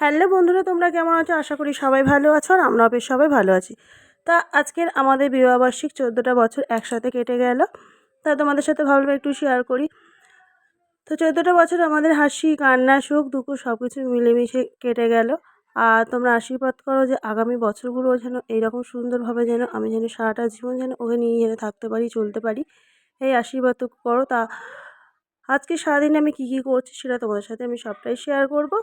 Hello বন্ধুরা, তোমরা কেমন আছো? আশা করি সবাই ভালো আছো আর আমরাও বেশ সবাই ভালো আছি। তা আজকের আমাদের বিবাহবার্ষিক 14টা বছর একসাথে কেটে গেল। তা তোমাদের সাথে ভাবলাম একটু শেয়ার করি। তো 14টা বছর আমাদের হাসি, কান্না, সুখ, দুঃখ সব কিছু মিলেমিশে কেটে গেল। আর তোমরা আশীর্বাদ করো যে আগামী বছরগুলো যেন এইরকম সুন্দরভাবে যেন আমি যেন সারাটা জীবন যেন ওকে নিয়ে যেন থাকতে পারি, চলতে পারি। এই আশীর্বাদটুকু করো। তা আজকে সারাদিন আমি কী কী করছি সেটা তোমাদের সাথে আমি সবটাই শেয়ার করব।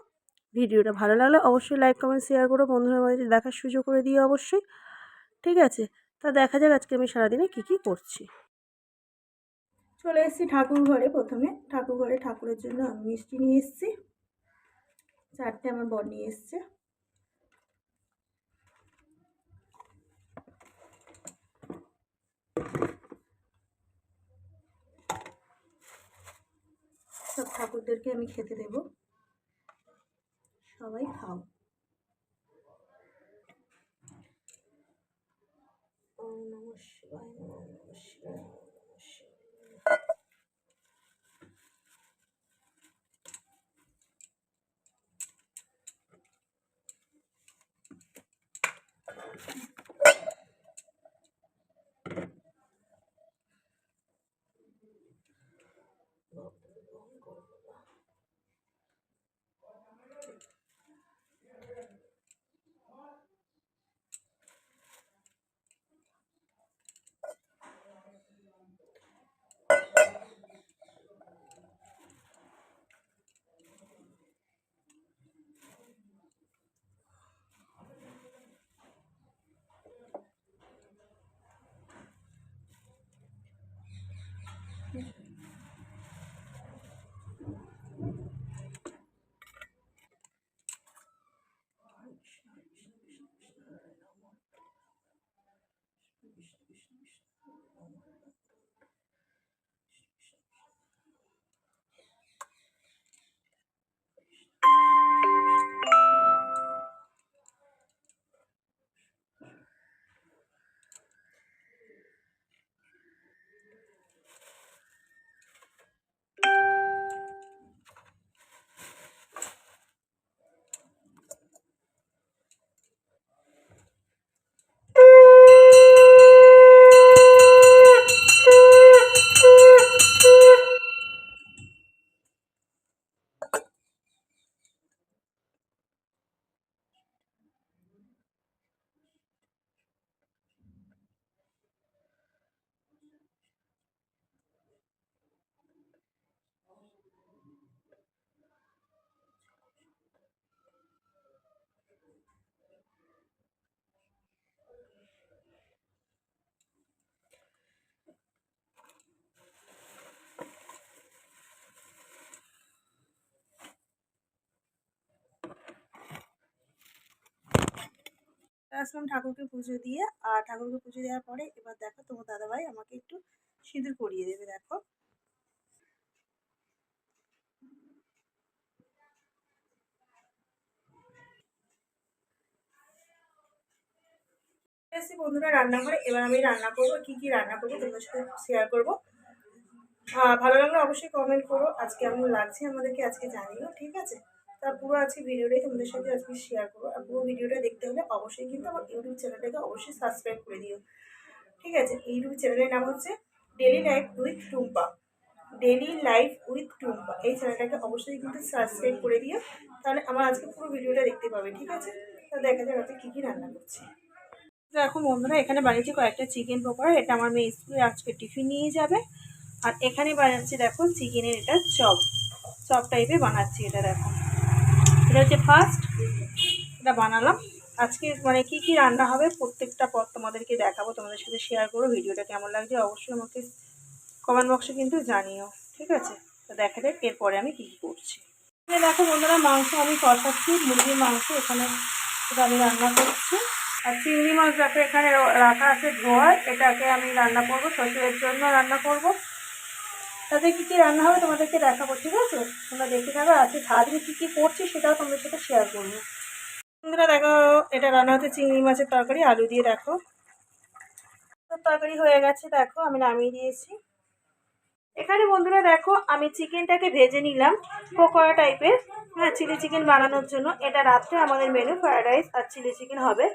ভিডিওটা ভালো লাগলে অবশ্যই লাইক, কমেন্ট, শেয়ার করো, বন্ধুদের মাঝে দেখার সুযোগ করে দিও অবশ্যই। ঠিক আছে? তা দেখা যাক আজকে আমি সারাদিনে কী কী করছি। চলে এসেছি ঠাকুর ঘরে। প্রথমে ঠাকুর ঘরে ঠাকুরের জন্য আমি মিষ্টি নিয়ে এসেছি। 4টে আমার বর নিয়ে এসছে। সব ঠাকুরদেরকে আমি খেতে দেব। সবাই খাও। ওম নমঃ শিবায়, ওম নমঃ শিবায়, ওম নমঃ শিবায়। আসলাম ঠাকুরকে পুজো দিয়ে। আর ঠাকুরকে পুজো দেওয়ার পরে এবার দেখো তোমার দাদাভাই আমাকে একটু সিঁদুর পরিয়ে দেবে। দেখো এসেছি বন্ধুরা রান্নাঘরে। এবার আমি রান্না করবো। কি কি রান্না করবো তোমাদের সাথে শেয়ার করবো। ভালো লাগলে অবশ্যই কমেন্ট করো। আজকে কেমন লাগছে আমাদেরকে আজকে জানিও। ঠিক আছে? তা পুরো আজকে ভিডিওটাই তোমাদের সাথে আজকে শেয়ার করবো। আর পুরো ভিডিওটা দেখতে হলে অবশ্যই কিন্তু আমার ইউটিউব চ্যানেলটাকে অবশ্যই সাবস্ক্রাইব করে দিও। ঠিক আছে? ইউটিউব চ্যানেলের নাম হচ্ছে daily life with Tumpa. Daily life with Tumpa এই চ্যানেলটাকে অবশ্যই কিন্তু সাবস্ক্রাইব করে দিও। তাহলে আমার আজকে পুরো ভিডিওটা দেখতে পাবে। ঠিক আছে? তা দেখা যাক আজকে কী কী রান্না করছি। দেখো বন্ধুরা, এখানে বানিয়েছি কয়েকটা চিকেন পকোড়া। এটা আমার মেয়ে স্কুলে আজকে টিফিন নিয়ে যাবে। আর এখানে বানাচ্ছি দেখো চিকেনের এটা চপ। চপ টাইপের বানাচ্ছি এটা। দেখো এটা হচ্ছে ফার্স্ট এটা বানালাম। আজকে মানে কি কি রান্না হবে প্রত্যেকটা পদ তোমাদেরকে দেখাবো, তোমাদের সাথে শেয়ার করো। ভিডিওটা কেমন লাগছে অবশ্যই আমাকে কমেন্ট বক্সে কিন্তু জানিও। ঠিক আছে? তো দেখা যাক এরপরে আমি কী কী করছি। দেখো বন্ধুরা, মাংস আমি কষাচ্ছি, মুরগির মাংস এখানে এটা আমি রান্না করছি। আর চিংড়ি মাছ দেখো এখানে রাখা আছে ধোয়া। এটাকে আমি রান্না করবো, শ্বশুরের জন্য রান্না করব। তাতে কী কী রান্না হবে তোমাদেরকে দেখাবো। ঠিক আছে? তোমরা দেখে থাকো। আজকে সারাদিন কী কী করছি সেটাও তোমাদের সাথে শেয়ার করবো। বন্ধুরা দেখো, এটা রান্না হচ্ছে চিংড়ি মাছের তরকারি আলু দিয়ে। দেখো তরকারি হয়ে গেছে। দেখো আমি নামিয়ে দিয়েছি। এখানে বন্ধুরা দেখো আমি চিকেনটাকে ভেজে নিলাম পকোড়া টাইপের। হ্যাঁ, চিলি চিকেন বানানোর জন্য। এটা রাত্রে আমাদের মেনু ফ্রায়েড রাইস আর চিলি চিকেন হবে।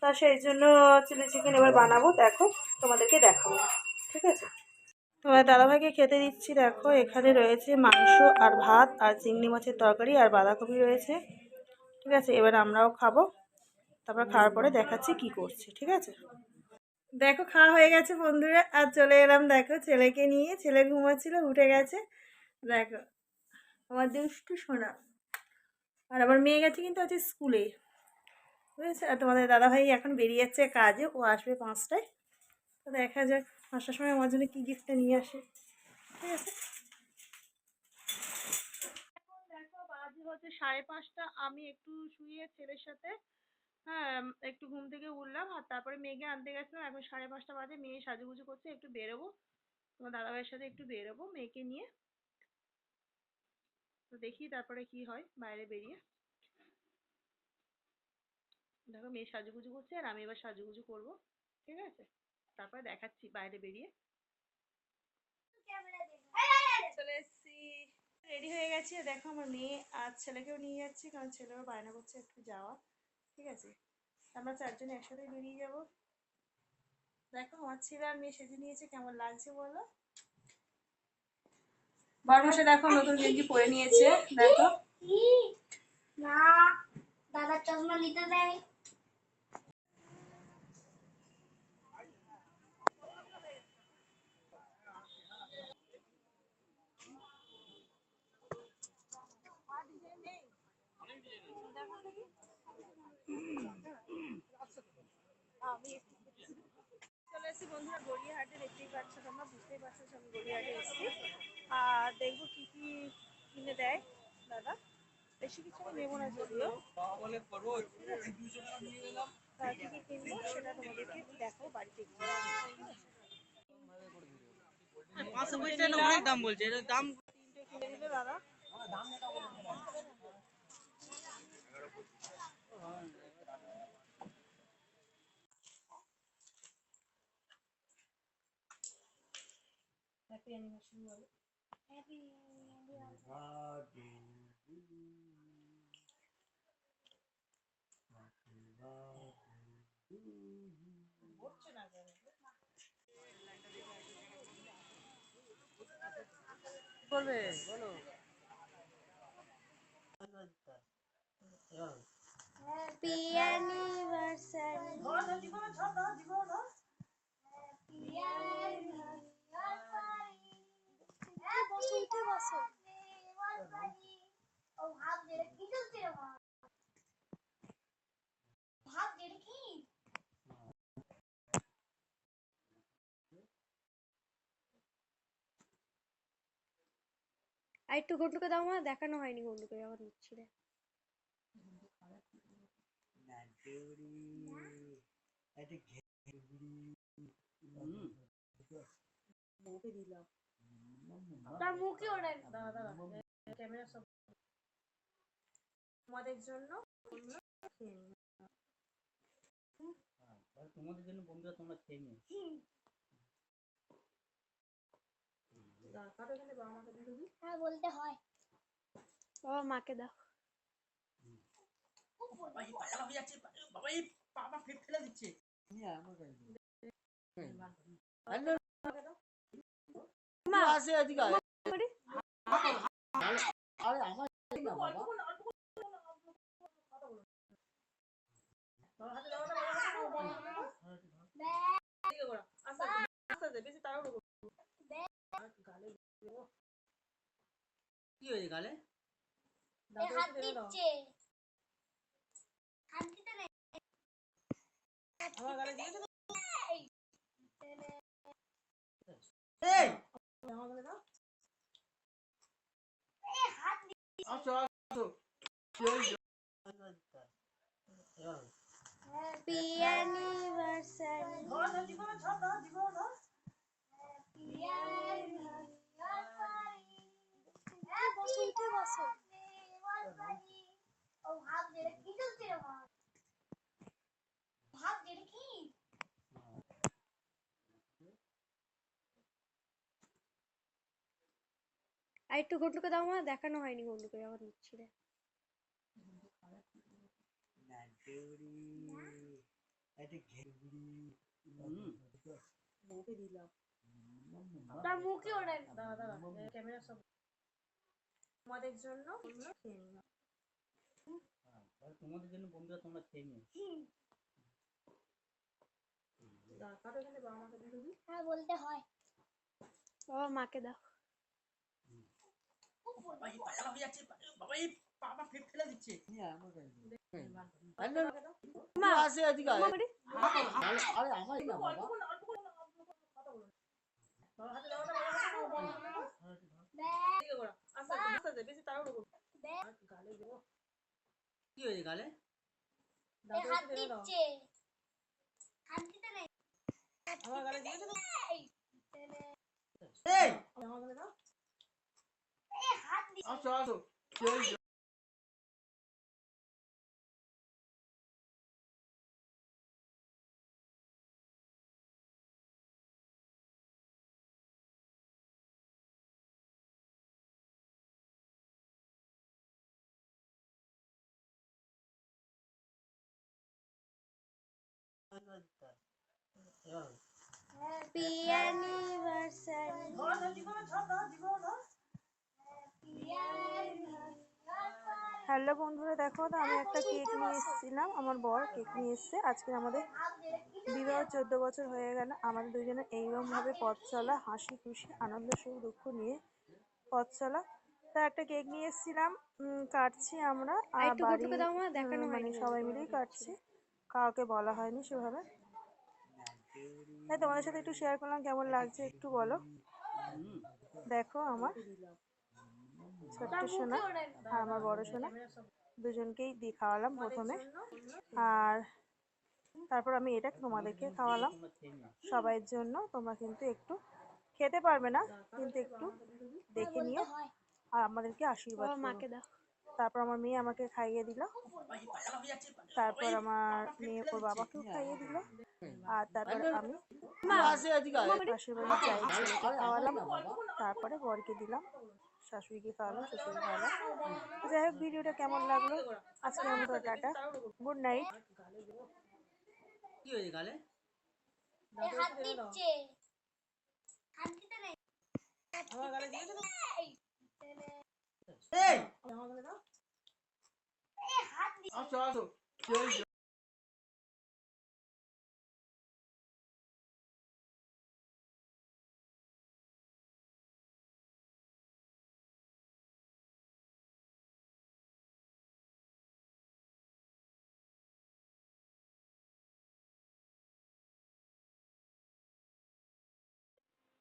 তা সেই জন্য চিলি চিকেন এবার বানাবো, দেখো তোমাদেরকে দেখাবো। ঠিক আছে, তোমার দাদাভাইকে খেতে দিচ্ছি। দেখো এখানে রয়েছে মাংস আর ভাত আর চিংড়ি মাছের তরকারি আর বাঁধাকপি রয়েছে। ঠিক আছে, এবার আমরাও খাবো। তারপর খাওয়ার পরে দেখাচ্ছি কি করছি। ঠিক আছে, দেখো খাওয়া হয়ে গেছে বন্ধুরা, আর চলে এলাম দেখো ছেলেকে নিয়ে। ছেলে ঘুমাচ্ছিল, উঠে গেছে। দেখো আমার দুষ্টু সোনা। আর আমার মেয়ে গেছে কিন্তু আছে স্কুলে, বুঝেছে। আর তোমাদের দাদাভাই এখন বেরিয়ে যাচ্ছে কাজে, ও আসবে 5টায়। তো দেখা যাক 5টার সময় আমার জন্য কী গিফটটা নিয়ে আসে। ঠিক আছে, এখন দেখো বাজে হচ্ছে 5:30। আমি একটু শুয়ে ছেলের সাথে, হ্যাঁ, একটু ঘুম থেকে উঠলাম আর তারপরে মেয়েকে আনতে গেছিলাম। এখন 5:30 বাজে, মেয়ে সাজুগুজু করছে, একটু বেরোবো তোমার দাদাভাইয়ের সাথে, একটু বেরোবো মেয়েকে নিয়ে। তো দেখি তারপরে কি হয় বাইরে বেরিয়ে। দেখো মেয়ে সাজুগুজু করছে আর আমি এবার সাজুগুজু করবো। ঠিক আছে, তারপরে দেখাচ্ছি বাইরে বেরিয়ে। চলে এসছি, রেডি হয়ে গেছি। দেখো আমার মেয়ে আর ছেলেকেও নিয়ে যাচ্ছি, কারণ ছেলেও বায়না করছে একটু যাওয়া। ঠিক আছে, আমরা 4জনে একসাথে বেরিয়ে যাব। দেখো আমার ছেলে আর মেয়ে সেজে নিয়েছে, কেমন লাগছে বলো। বরমশাই দেখো নতুন গেঞ্জি পরে নিয়েছে। দেখো না, দাদার চশমা নিতে দেয়। চলে এসেছি বন্ধুরা গড়িয়াহাটে, দেখতেই পাচ্ছ তোমরা, বুঝতেই পারছো আমি গড়িয়াহাটে এসেছি। আর দেখবো কি কি কিনে দেয় দাদা। বেশি কিছু আমি নেবো না যদিও, কি কি কিনবো সেটা তোমাদেরকে দেখাবো বাড়িতে গিয়ে। 550 টাকা অনেক দাম বলছে, এর দাম 3টে কিনে দিলে দাদা। হ্যাপি অ্যানিভার্সারি বলো। Happy birthday to you, happy birthday to you. হচ্ছে না কেন বলবে, বলো। Happy anniversary. ধর ধর দিব না, ধর ধর দিব না। Happy anniversary. বসো, উঠে বসো। ও ভাত দে, কি চলছে রে মা? ভাত দে কি? আর একটু গন্ডুকে দাও, মা দেখানো হয়নি গন্ডুকে, আবার দিচ্ছি রে। মুখে দিলাম, তার মুখে ওড়ে। দাঁড়া দাঁড়া, ক্যামেরা সব তোমাদের জন্য। তোমাদের জন্য বন্ধুরা, তোমরা খেয়ে নিও। হ্যাঁ বলতে হয়, বাবা মাকে দাও। বাবা ফেলে দিচ্ছে। মা আসে এদিকে, আরে আমার কি হয়েছে গালে? হাত দিচ্ছে, হাত দিতে নেই আমার গালে দিয়েছে তো। এই আমার গালে দাও। এই হাত দিচ্ছে। আসো আসো, কি হয়েছে? Happy anniversary. ধর ধর দিব না, ধর ধর দিব না। Happy anniversary. বসো, উঠে বসো। ও ভাত দে, কি চলছে রে মা? ভাত দে কি? আর একটু ঘন্টুকে দাও, মা দেখানো হয়নি ঘন্টুকে যখন দিচ্ছি রে। তার মুখে ওড়ায় ক্যামেরা সব আমাদের জন্য খেয়ে নিও। তোমাদের জন্য বন্ধুরা তোমরা খেয়ে নিও। হ্যাঁ বলতে হয়। বাবা মাকে দাও। বাবা এই পায়খানা হয়ে যাচ্ছে, বাবা এই বাবা পেট ফেলে দিচ্ছে। মা আসে এদিকে আয়। আরে আমার না বাবা। কি হয়েছে গালে? হাত দিচ্ছে। হাত দিতে নেই। আমার গালে দিয়েছে না? এই আমার গালে দাও। হাত দিচ্ছে। আসো আসো। কি হয়েছে? Happy anniversary. হ্যালো বন্ধুরা, দেখো তো আমি একটা কেক নিয়ে এসেছিলাম। আমার বর কেক নিয়ে এসছে। আজকে আমাদের বিবাহ 14 বছর হয়ে গেল। আমাদের দুজনের এইরকমভাবে পথ চলা, হাসি খুশি আনন্দ সুখ দুঃখ নিয়ে পথ চলা। তা একটা কেক নিয়ে এসেছিলাম, কাটছি আমরা আর একটু বাড়ি, ঘন্টুকে দাও, মা দেখানো মানে হয়নি সবাই ঘন্টুকে মিলেই যখন দিচ্ছি কাটছি, রে। কাউকে বলা হয়নি সেভাবে। তাই তোমাদের সাথে একটু শেয়ার করলাম, কেমন লাগছে একটু বলো। দেখো আমার ছোট্ট তার মুখে সোনা ওড়ায় আর আমার বড় সোনা, দুজনকেই দিয়ে খাওয়ালাম প্রথমে, আর তারপর আমি এটা তোমাদেরকে খাওয়ালাম সবাইয়ের জন্য। তোমরা কিন্তু একটু খেতে পারবে না, কিন্তু একটু দেখে নিও আর আমাদেরকে আশীর্বাদ বাবা করো। মাকে দাও। তারপর আমার মেয়ে আমাকে খাইয়ে দিল, বাবা এই পায়খানা হয়ে যাচ্ছে, তারপর বাবা আমার পেট মেয়ে ফেলে ওর দিচ্ছে। বাবাকেও খাইয়ে দিল, আর তারপর আমি মা আসে এদিকে আয়। আশীর্বাদ চাই ছেলেকে খাওয়ালাম, তারপরে বরকে দিলাম, শাশুড়িকে খাওয়ালাম, শ্বশুরকে খাওয়ালাম। যাই হোক, ভিডিওটা কেমন লাগলো আজকের মতো টাটা, গুড নাইট। কি হয়েছে গালে? হাত দিচ্ছে। হাত দিতে নেই। আমার গালে দিয়েছে না? এই আমার গালে দাও। হাত দিচ্ছে। আসো আসো। কি হয়েছে?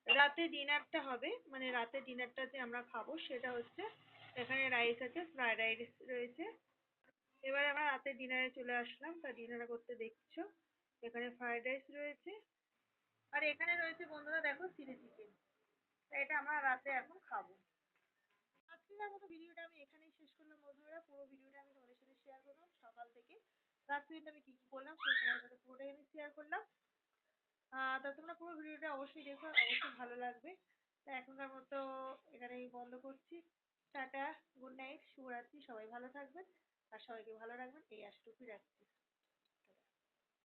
রাতে ডিনারটা হবে, মানে রাতে ডিনারটা যে আমরা খাবো সেটা হচ্ছে, এখানে রাইস আছে, ফ্রাইড রাইস রয়েছে। এবার আমরা রাতে ডিনারে চলে আসলাম, তা ডিনার করতে দেখছো এখানে ফ্রাইড রাইস রয়েছে, আর এখানে রয়েছে বন্ধুরা দেখো চিলি চিকেন। এটা আমরা রাতে এখন খাবো। আজকের মতো ভিডিওটা আমি এখানেই শেষ করলাম বন্ধুরা। পুরো ভিডিওটা আমি তোমাদের সাথে শেয়ার করলাম সকাল থেকে রাত পর্যন্ত আমি কি কি করলাম সেই সময়ের সাথে পুরোটাই আমি শেয়ার করলাম। তা তোমরা পুরো ভিডিওটা অবশ্যই দেখো, অবশ্যই ভালো লাগবে। তা এখনকার মতো এখানেই বন্ধ করছি। টাটা, গুড নাইট, শুভরাত্রি, সবাই ভালো থাকবেন আর সবাইকে ভালো রাখবেন, এই আশটুকুই রাখছি।